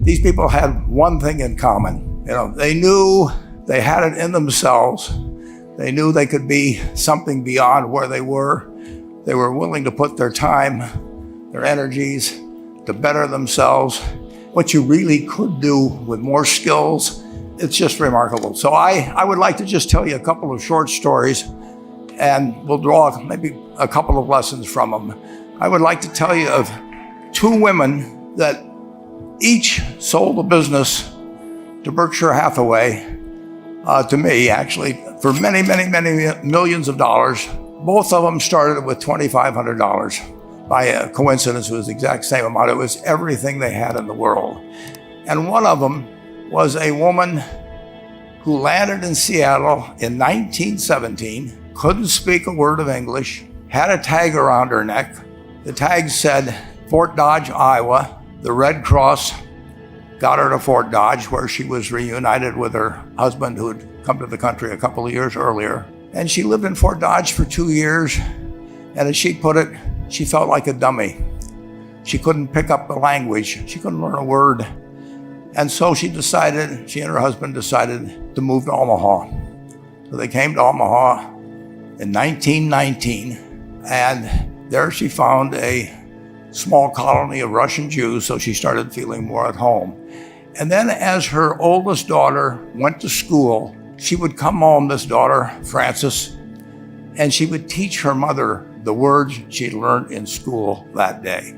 These people had one thing in common. They knew they had it in themselves. They knew they could be something beyond where they were. They were willing to put their time, their energies to better themselves. What you really could do with more skills, it's just remarkable. So I would like to just tell you a couple of short stories, and we'll draw maybe a couple of lessons from them. I would like to tell you of two women that each sold a business to Berkshire Hathaway, to me actually, for many, many, many millions of dollars. Both of them started with $2,500. By a coincidence, it was the exact same amount. It was everything they had in the world. And one of them was a woman who landed in Seattle in 1917, couldn't speak a word of English, had a tag around her neck. The tag said Fort Dodge, Iowa. The Red Cross got her to Fort Dodge, where she was reunited with her husband who had come to the country a couple of years earlier. And she lived in Fort Dodge for 2 years. And as she put it, she felt like a dummy. She couldn't pick up the language. She couldn't learn a word. And so she and her husband decided to move to Omaha. So they came to Omaha in 1919. And there she found a small colony of Russian Jews, so she started feeling more at home. And then as her oldest daughter went to school, she would come home, this daughter, Frances, and she would teach her mother the words she'd learned in school that day.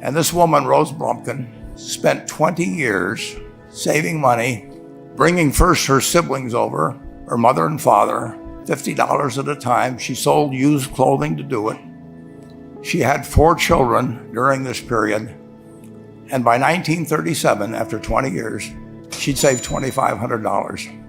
And this woman, Rose Blumkin, spent 20 years saving money, bringing first her siblings over, her mother and father, $50 at a time. She sold used clothing to do it. She had 4 children during this period. And by 1937, after 20 years, she'd saved $2,500.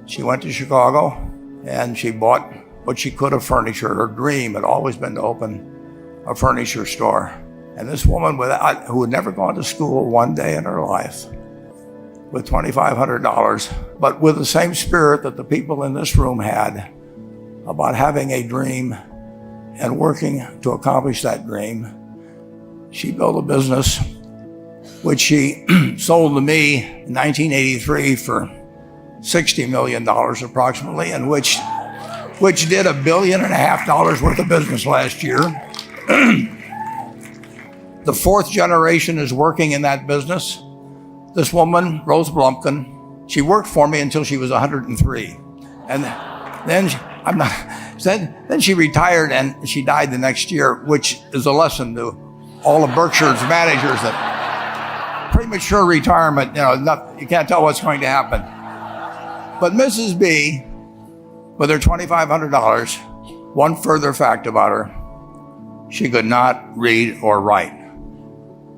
She went to Chicago and she bought what she could of furniture. Her dream had always been to open a furniture store. And this woman who had never gone to school one day in her life, with $2,500, but with the same spirit that the people in this room had about having a dream and working to accomplish that dream, she built a business which she sold to me in 1983 for $60 million approximately, and which did $1.5 billion worth of business last year. The 4th generation is working in that business. This woman, Rose Blumkin, she worked for me until she was 103. And then she retired and she died the next year, which is a lesson to all of Berkshire's managers that premature retirement, you can't tell what's going to happen. But Mrs. B, with her $2,500, one further fact about her, she could not read or write.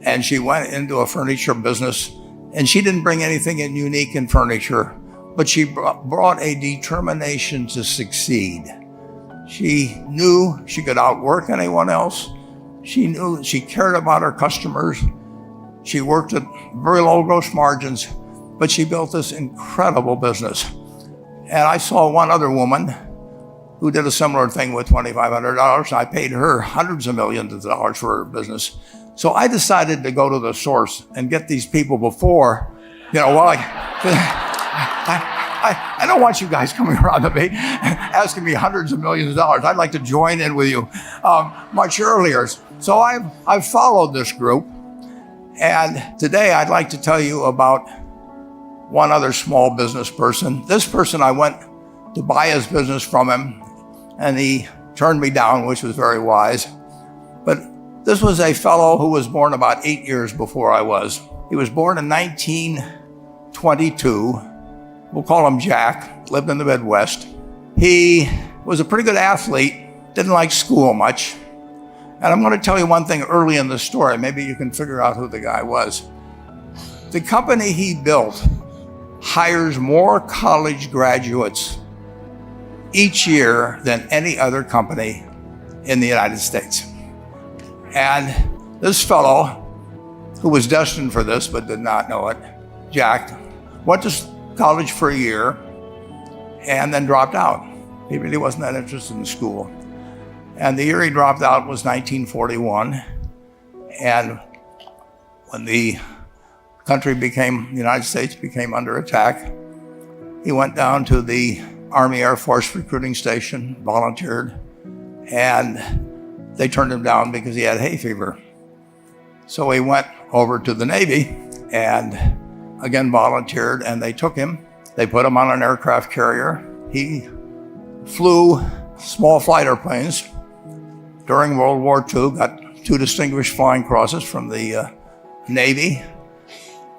And she went into a furniture business, and she didn't bring anything unique in furniture, but she brought a determination to succeed. She knew she could outwork anyone else. She knew she cared about her customers. She worked at very low gross margins, but she built this incredible business. And I saw one other woman who did a similar thing with $2,500. I paid her hundreds of millions of dollars for her business. So I decided to go to the source and get these people before, I don't want you guys coming around to me asking me hundreds of millions of dollars. I'd like to join in with you much earlier. So I've followed this group. And today I'd like to tell you about one other small business person. This person, I went to buy his business from him, and he turned me down, which was very wise. But this was a fellow who was born about 8 years before I was. He was born in 1922. We'll call him Jack, lived in the Midwest. He was a pretty good athlete, didn't like school much. And I'm going to tell you one thing early in the story. Maybe you can figure out who the guy was. The company he built hires more college graduates each year than any other company in the United States. And this fellow, who was destined for this but did not know it, Jack, went to college for a year and then dropped out. He really wasn't that interested in school. And the year he dropped out was 1941. And when the the United States became under attack, he went down to the Army Air Force recruiting station, volunteered, and they turned him down because he had hay fever. So he went over to the Navy and again volunteered, and they took him. They put him on an aircraft carrier. He flew small flight airplanes during World War II, got 2 distinguished flying crosses from the Navy,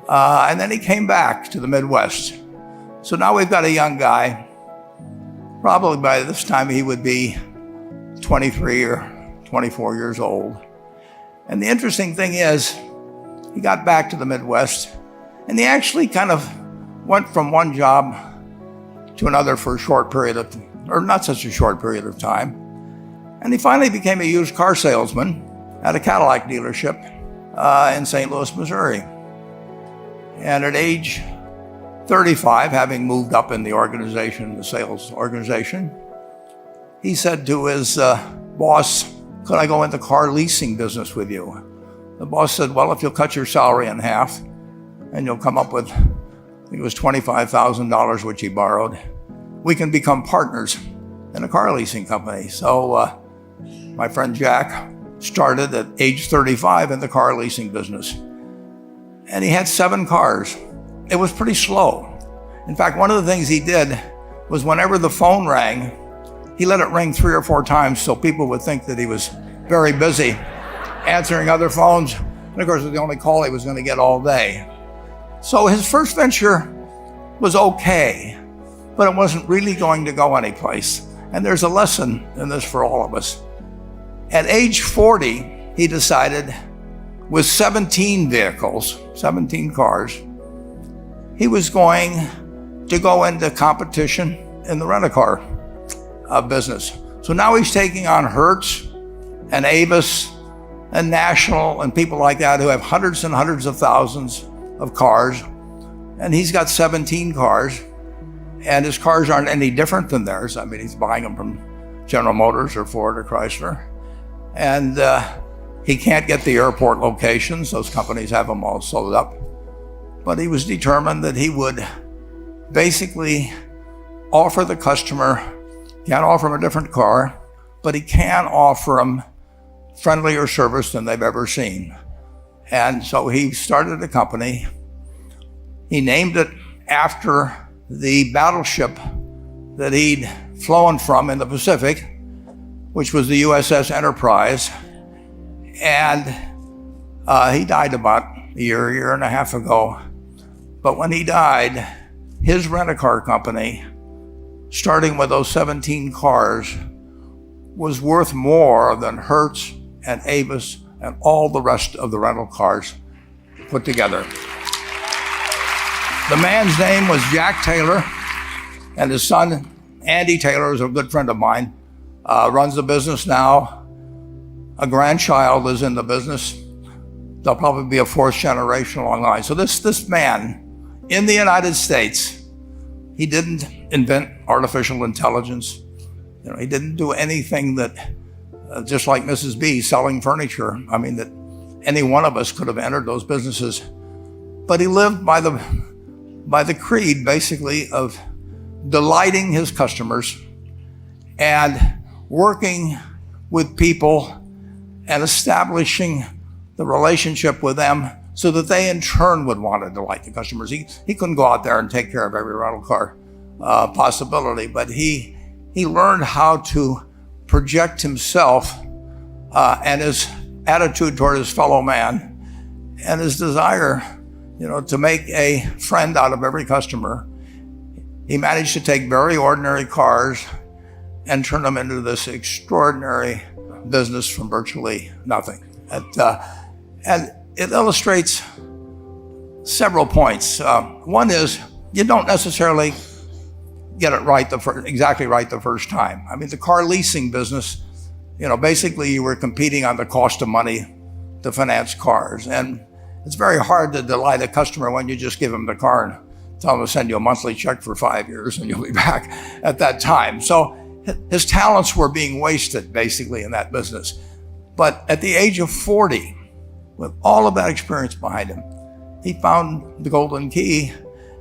and then he came back to the Midwest. So now we've got a young guy. Probably by this time he would be 23 or 24 years old. And the interesting thing is, he got back to the Midwest, and he actually kind of went from one job to another for a short period of, or not such a short period of time. And he finally became a used car salesman at a Cadillac dealership in St. Louis, Missouri. And at age 35, having moved up in the organization, the sales organization, he said to his boss, "Could I go into car leasing business with you?" The boss said, "Well, if you'll cut your salary in half and you'll come up with," I think it was $25,000, which he borrowed, "we can become partners in a car leasing company." So my friend Jack started at age 35 in the car leasing business. And he had 7 cars. It was pretty slow. In fact, one of the things he did was whenever the phone rang, he let it ring 3 or 4 times so people would think that he was very busy answering other phones. And of course, it was the only call he was going to get all day. So his first venture was okay, but it wasn't really going to go anyplace. And there's a lesson in this for all of us. At age 40, he decided, with 17 vehicles, 17 cars, he was going to go into competition in the rent-a-car business. So now he's taking on Hertz and Avis and National and people like that who have hundreds and hundreds of thousands of cars. And he's got 17 cars, and his cars aren't any different than theirs. I mean, he's buying them from General Motors or Ford or Chrysler. And he can't get the airport locations. Those companies have them all sold up. But he was determined that he would basically offer the customer, can't offer him a different car, but he can offer them friendlier service than they've ever seen. And so he started a company. He named it after the battleship that he'd flown from in the Pacific, which was the USS Enterprise. And he died about a year and a half ago. But when he died, his rent-a-car company, starting with those 17 cars, was worth more than Hertz and Avis and all the rest of the rental cars put together. The man's name was Jack Taylor, and his son, Andy Taylor, is a good friend of mine, runs the business now. A grandchild is in the business. There'll probably be a 4th generation along the line. So this man, in the United States, he didn't invent artificial intelligence. You know, he didn't do anything that, just like Mrs. B selling furniture, I mean, that any one of us could have entered those businesses. But he lived by the creed, basically, of delighting his customers and working with people and establishing the relationship with them so that they in turn would want to delight the customers. He couldn't go out there and take care of every rental car possibility, but he learned how to project himself and his attitude toward his fellow man and his desire, to make a friend out of every customer. He managed to take very ordinary cars and turn them into this extraordinary business from virtually nothing. And it illustrates several points. One is, you don't necessarily get it right exactly right the first time. I mean, the car leasing business, basically you were competing on the cost of money to finance cars. And it's very hard to delight a customer when you just give them the car and tell them to send you a monthly check for 5 years and you'll be back at that time. So his talents were being wasted basically in that business. But at the age of 40, with all of that experience behind him, he found the golden key.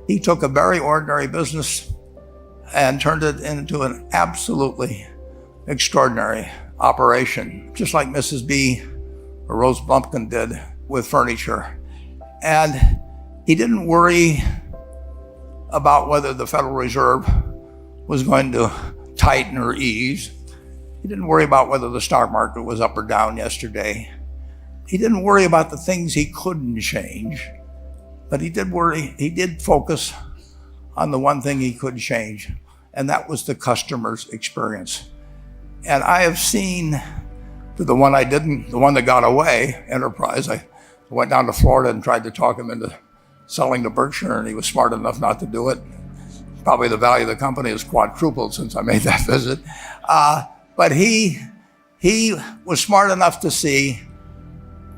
He took a very ordinary business and turned it into an absolutely extraordinary operation, just like Mrs. B or Rose Blumkin did with furniture. And he didn't worry about whether the Federal Reserve was going to tighten or ease. He didn't worry about whether the stock market was up or down yesterday. He didn't worry about the things he couldn't change, but he did focus on the one thing he could change, and that was the customer's experience. And I have seen the one that got away, Enterprise. I went down to Florida and tried to talk him into selling to Berkshire, and he was smart enough not to do it. Probably the value of the company has quadrupled since I made that visit. But he was smart enough to see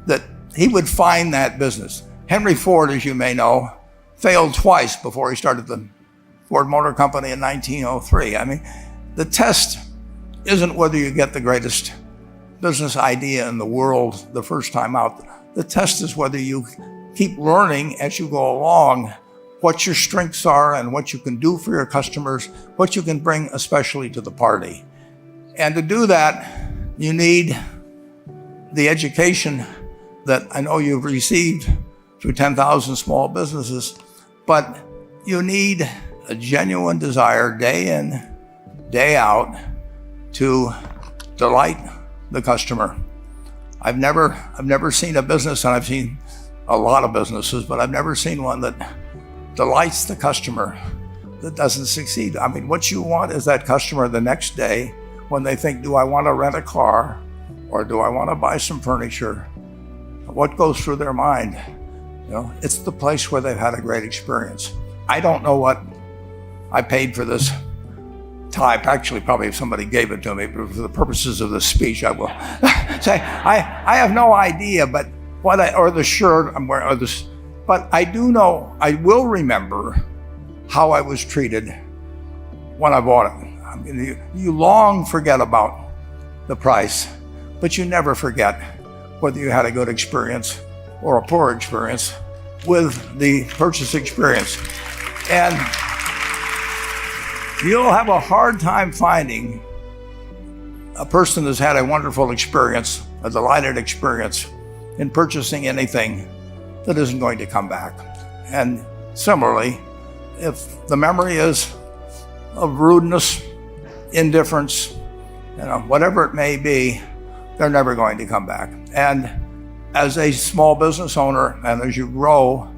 that he would find that business. Henry Ford, as you may know, failed twice before he started the Ford Motor Company in 1903. I mean, the test isn't whether you get the greatest business idea in the world the first time out. The test is whether you keep learning as you go along what your strengths are and what you can do for your customers, what you can bring especially to the party. And to do that, you need the education that I know you've received through 10,000 small businesses, but you need a genuine desire day in, day out to delight the customer. I've never seen a business, and I've seen a lot of businesses, but I've never seen one that delights the customer that doesn't succeed. I mean, what you want is that customer the next day when they think, do I want to rent a car or do I want to buy some furniture? What goes through their mind? You know, it's the place where they've had a great experience. I don't know what I paid for this tie. Actually, probably if somebody gave it to me, but for the purposes of this speech, I will say I have no idea. But or the shirt I'm wearing, or this. But I do know, I will remember how I was treated when I bought it. I mean, you long forget about the price, but you never forget whether you had a good experience or a poor experience with the purchase experience. And you'll have a hard time finding a person that's had a wonderful experience, a delighted experience in purchasing anything that isn't going to come back. And similarly, if the memory is of rudeness, indifference, whatever it may be, they're never going to come back. And as a small business owner, and as you grow,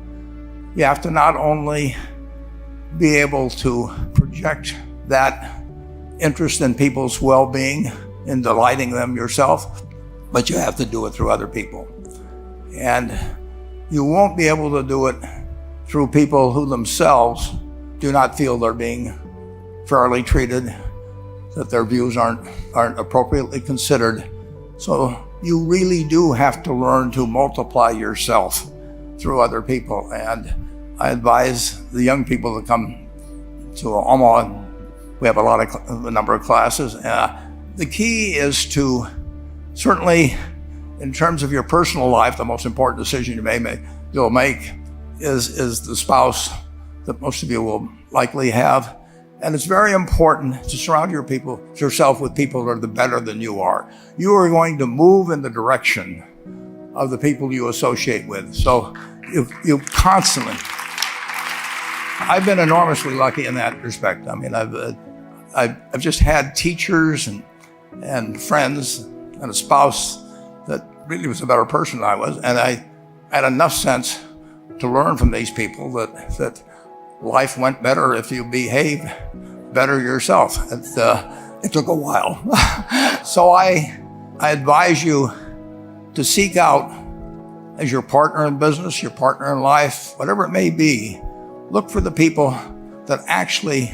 you have to not only be able to project that interest in people's well-being, in delighting them yourself, but you have to do it through other people. And you won't be able to do it through people who themselves do not feel they're being fairly treated, that their views aren't appropriately considered. So you really do have to learn to multiply yourself through other people. And I advise the young people that come to Omaha. We have a number of classes. The key is to, certainly in terms of your personal life, the most important decision you'll make is the spouse that most of you will likely have. And it's very important to surround yourself with people that are better than you are. You are going to move in the direction of the people you associate with. So you constantly, I've been enormously lucky in that respect. I mean, I've just had teachers and friends and a spouse that really was a better person than I was. And I had enough sense to learn from these people that life went better if you behave better yourself. It took a while. So I advise you to seek out, as your partner in business, your partner in life, whatever it may be, look for the people that actually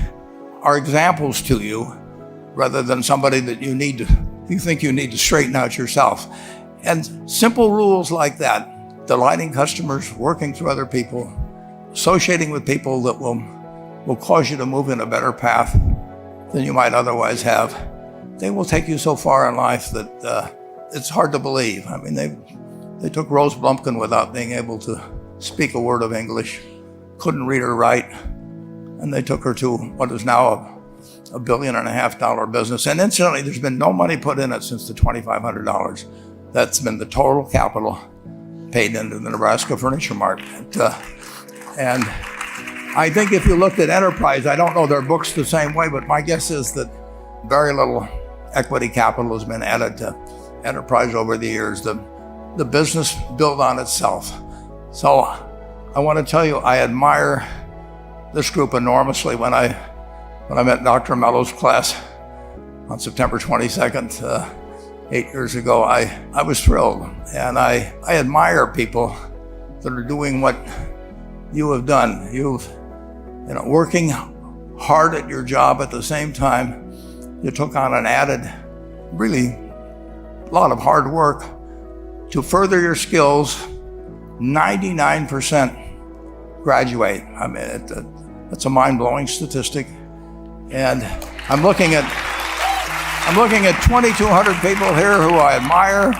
are examples to you rather than somebody that you think you need to straighten out yourself. And simple rules like that, delighting customers, working through other people, associating with people that will cause you to move in a better path than you might otherwise have, they will take you so far in life that it's hard to believe. I mean, they took Rose Blumkin without being able to speak a word of English, couldn't read or write, and they took her to what is now a $1.5 billion business. And incidentally, there's been no money put in it since the $2,500. That's been the total capital paid into the Nebraska Furniture Mart. And I think if you looked at enterprise, I don't know their books the same way, but my guess is that very little equity capital has been added to enterprise over the years. The business built on itself. So I want to tell you, I admire this group enormously. When I met Dr. Mello's class on September 22nd, 8 years ago, I was thrilled. And I admire people that are doing what you have done. Working hard at your job at the same time, you took on an added, really, lot of hard work to further your skills. 99% graduate. I mean, that's a mind-blowing statistic. And I'm looking at 2,200 people here who I admire.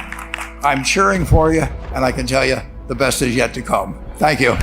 I'm cheering for you, and I can tell you the best is yet to come. Thank you.